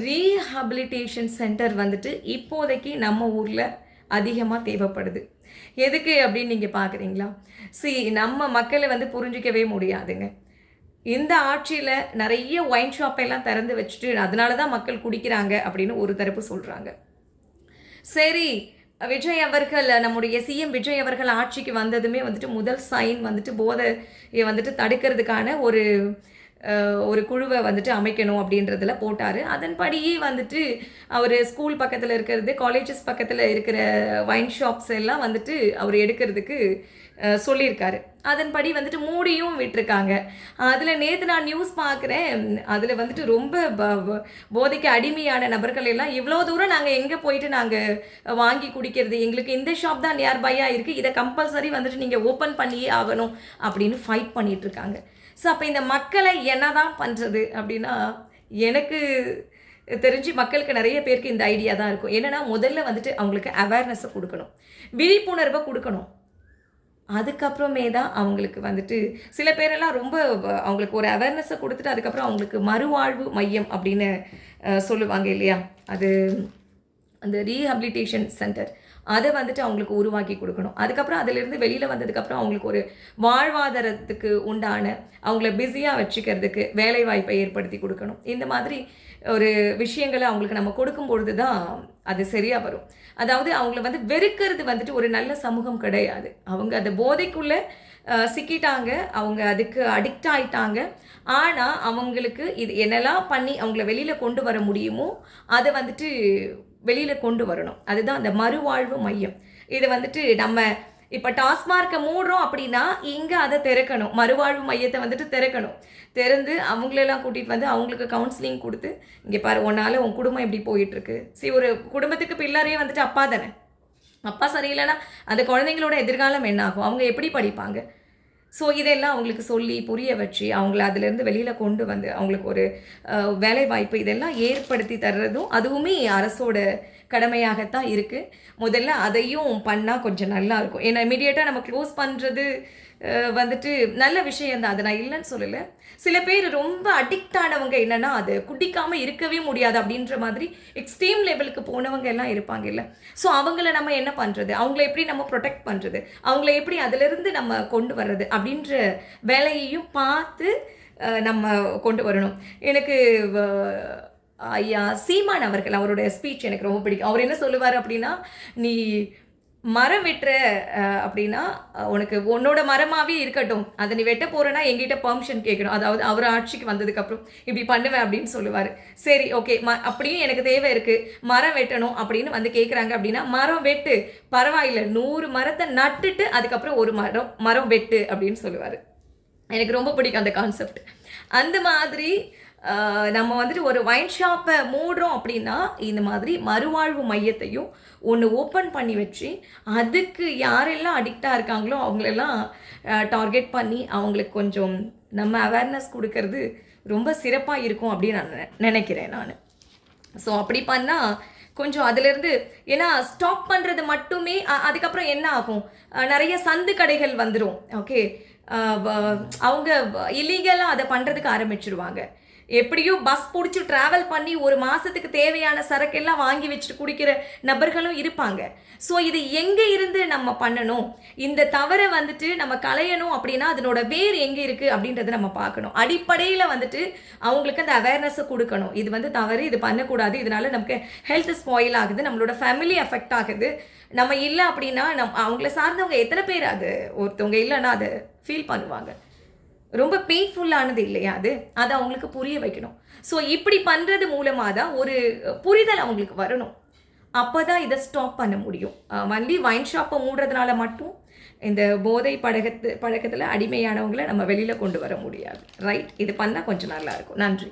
Rehabilitation centre வந்துட்டு இப்போதைக்கு நம்ம ஊரில் அதிகமாக தேவைப்படுது. எதுக்கு அப்படின்னு நீங்கள் பார்க்குறீங்களா? நம்ம மக்களை வந்து புரிஞ்சிக்கவே முடியாதுங்க. இந்த ஆட்சியில் நிறைய ஒயின் ஷாப்பெல்லாம் திறந்து வச்சுட்டு அதனால தான் மக்கள் குடிக்கிறாங்க அப்படின்னு ஒரு தரப்பு சொல்கிறாங்க. சரி, விஜய் அவர்கள், நம்முடைய சிஎம் விஜய் அவர்கள் ஆட்சிக்கு வந்ததுமே வந்துட்டு முதல் சைன் வந்துட்டு போதையை வந்துட்டு தடுக்கிறதுக்கான ஒரு குழுவை வந்துட்டு அமைக்கணும் அப்படின்றதுல போட்டார். அதன்படியே வந்துட்டு அவர் ஸ்கூல் பக்கத்தில் இருக்கிறது, காலேஜஸ் பக்கத்தில் இருக்கிற வைன் ஷாப்ஸ் எல்லாம் வந்துட்டு அவர் எடுக்கிறதுக்கு சொல்லியிருக்காரு. அதன்படி வந்துட்டு மூடியும் விட்டுருக்காங்க. அதில் நேற்று நான் நியூஸ் பார்க்குறேன், அதில் வந்துட்டு ரொம்ப போதைக்கு அடிமையான நபர்கள் எல்லாம் இவ்வளோ தூரம் நாங்கள் எங்கே போயிட்டு நாங்கள் வாங்கி குடிக்கிறது, எங்களுக்கு இந்த ஷாப் தான் நியர்பையாக இருக்குது, இதை கம்பல்சரி வந்துட்டு நீங்கள் ஓப்பன் பண்ணியே ஆகணும் அப்படின்னு ஃபைட் பண்ணிகிட்ருக்காங்க. ஸோ அப்போ இந்த மக்களை என்ன தான் பண்ணுறது அப்படின்னா, எனக்கு தெரிஞ்சு மக்களுக்கு நிறைய பேருக்கு இந்த ஐடியா தான் இருக்கும். என்னென்னா, முதல்ல வந்துட்டு அவங்களுக்கு அவேர்னஸை கொடுக்கணும், விழிப்புணர்வை கொடுக்கணும். அதுக்கப்புறமே தான் அவங்களுக்கு வந்துட்டு சில பேரெல்லாம் ரொம்ப அவங்களுக்கு ஒரு அவேர்னஸை கொடுத்துட்டு அதுக்கப்புறம் அவங்களுக்கு மறுவாழ்வு மையம் அப்படின்னு சொல்லுவாங்க இல்லையா, அது அந்த ரீஹாபிலிட்டேஷன் சென்டர், அதை வந்துட்டு அவங்களுக்கு உருவாக்கி கொடுக்கணும். அதுக்கப்புறம் அதிலிருந்து வெளியில் வந்ததுக்கப்புறம் அவங்களுக்கு ஒரு வாழ்வாதாரத்துக்கு உண்டான, அவங்கள பிஸியாக வச்சுக்கிறதுக்கு வேலைவாய்ப்பை ஏற்படுத்தி கொடுக்கணும். இந்த மாதிரி ஒரு விஷயங்களை அவங்களுக்கு நம்ம கொடுக்கும்பொழுது தான் அது சரியாக வரும். அதாவது அவங்கள வந்து வெறுக்கிறது வந்துட்டு ஒரு நல்ல சமூகம் கிடையாது. அவங்க அந்த போதைக்குள்ளே சிக்கிட்டாங்க, அவங்க அதுக்கு அடிக்ட் ஆகிட்டாங்க. ஆனால் அவங்களுக்கு இது என்னெல்லாம் பண்ணி அவங்கள வெளியில் கொண்டு வர முடியுமோ அதை வந்துட்டு வெளியில் கொண்டு வரணும். அதுதான் அந்த மறுவாழ்வு மையம். இதை வந்துட்டு நம்ம இப்போ டாஸ்மார்க்கை மூடுறோம் அப்படின்னா இங்கே அதை திறக்கணும், மறுவாழ்வு மையத்தை வந்துட்டு திறக்கணும். திறந்து அவங்களெல்லாம் கூட்டிகிட்டு வந்து அவங்களுக்கு கவுன்சிலிங் கொடுத்து, இங்கே பாரு உன்னால் உன் குடும்பம் எப்படி போயிட்டுருக்கு. ஒரு குடும்பத்துக்கு பிள்ளாரே வந்துட்டு அப்பா தானே, அப்பா சரியில்லைன்னா அந்த குழந்தைங்களோட எதிர்காலம் என்ன ஆகும், அவங்க எப்படி படிப்பாங்க? ஸோ இதெல்லாம் அவங்களுக்கு சொல்லி புரிய வச்சு அவங்கள அதிலேருந்து வெளியில் கொண்டு வந்து அவங்களுக்கு ஒரு வேலை வாய்ப்பு இதெல்லாம் ஏற்படுத்தி தர்றதும் அதுவுமே அரசோட கடமையாகத்தான் இருக்குது. முதல்ல அதையும் பண்ணால் கொஞ்சம் நல்லாயிருக்கும். ஏன்னா இமீடியட்டாக நம்ம க்ளோஸ் பண்ணுறது வந்துட்டு நல்ல விஷயந்தான், அதை நான் இல்லைன்னு சொல்லலை. சில பேர் ரொம்ப அடிக்ட் ஆனவங்க என்னென்னா அது குடிக்காமல் இருக்கவே முடியாது அப்படின்ற மாதிரி எக்ஸ்ட்ரீம் லெவலுக்கு போனவங்க எல்லாம் இருப்பாங்க இல்லை. ஸோ அவங்கள நம்ம என்ன பண்ணுறது, அவங்கள எப்படி நம்ம ப்ரொடெக்ட் பண்ணுறது, அவங்கள எப்படி அதிலிருந்து நம்ம கொண்டு வர்றது அப்படின்ற வேலையையும் பார்த்து நம்ம கொண்டு வரணும். எனக்கு ஐயா சீமான் அவர்கள், அவருடைய ஸ்பீச் எனக்கு ரொம்ப பிடிக்கும். அவர் என்ன சொல்லுவார் அப்படின்னா, நீ மரம் வெட்டுற அப்படின்னா உனக்கு உன்னோட மரமாகவே இருக்கட்டும், அதை நீ வெட்ட போகிறேன்னா எங்கிட்ட பெர்மிஷன் கேட்கணும். அதாவது அவர் ஆட்சிக்கு வந்ததுக்கப்புறம் இப்படி பண்ணுவேன் அப்படின்னு சொல்லுவார். சரி, ஓகே, அப்படியும் எனக்கு தேவை இருக்குது, மரம் வெட்டணும் அப்படின்னு வந்து கேட்குறாங்க அப்படின்னா மரம் வெட்டு, பரவாயில்லை, 100 மரத்தை நட்டுட்டு அதுக்கப்புறம் ஒரு மரம் வெட்டு அப்படின்னு சொல்லுவார். எனக்கு ரொம்ப பிடிக்கும் அந்த கான்செப்ட். அந்த மாதிரி நம்ம வந்துட்டு ஒரு வைன் ஷாப்பை மூடுறோம் அப்படின்னா இந்த மாதிரி மறுவாழ்வு மையத்தையும் ஒன்று ஓப்பன் பண்ணி வச்சு அதுக்கு யாரெல்லாம் அடிக்டாக இருக்காங்களோ அவங்களெல்லாம் டார்கெட் பண்ணி அவங்களுக்கு கொஞ்சம் நம்ம அவேர்னஸ் கொடுக்கறது ரொம்ப சிறப்பாக இருக்கும் அப்படின்னு நான் நினைக்கிறேன் நான். ஸோ அப்படி பண்ணால் கொஞ்சம் அதிலேருந்து, ஏன்னா ஸ்டாப் பண்ணுறது மட்டுமே அதுக்கப்புறம் என்ன ஆகும், நிறைய சந்து கடைகள் வந்துடும். ஓகே, அவங்க இல்லீகலாக அதை பண்ணுறதுக்கு ஆரம்பிச்சிடுவாங்க. எப்படியும் பஸ் பிடிச்சி ட்ராவல் பண்ணி ஒரு மாதத்துக்கு தேவையான சரக்கெல்லாம் வாங்கி வச்சுட்டு குடிக்கிற நபர்களும் இருப்பாங்க. ஸோ இது எங்கே இருந்து நம்ம பண்ணணும், இந்த தவறை வந்துட்டு நம்ம களையணும் அப்படின்னா அதனோட வேர் எங்கே இருக்குது அப்படின்றத நம்ம பார்க்கணும். அடிப்படையில் வந்துட்டு அவங்களுக்கு அந்த அவேர்னஸை கொடுக்கணும். இது வந்து தவறு, இது பண்ணக்கூடாது, இதனால நமக்கு ஹெல்த் ஸ்பாயில் ஆகுது, நம்மளோட ஃபேமிலி அஃபெக்ட் ஆகுது. நம்ம இல்லை அப்படின்னா அவங்கள சார்ந்தவங்க எத்தனை பேர் அது ஒருத்தவங்க இல்லைன்னா அதை ஃபீல் பண்ணுவாங்க. ரொம்ப பெயின்ஃபுல்லானது இல்லையா அது, அதை அவங்களுக்கு புரிய வைக்கணும். ஸோ இப்படி பண்ணுறது மூலமாக தான் ஒரு புரிதல் அவங்களுக்கு வரணும். அப்போ தான் இதை ஸ்டாப் பண்ண முடியும். ஒன்லி வைன் ஷாப்பை மூடுறதுனால மட்டும் இந்த போதை பழக்கத்தில் அடிமையானவங்களை நம்ம வெளியில் கொண்டு வர முடியாது. ரைட், இது பண்ணால் கொஞ்சம் நல்லாயிருக்கும். நன்றி.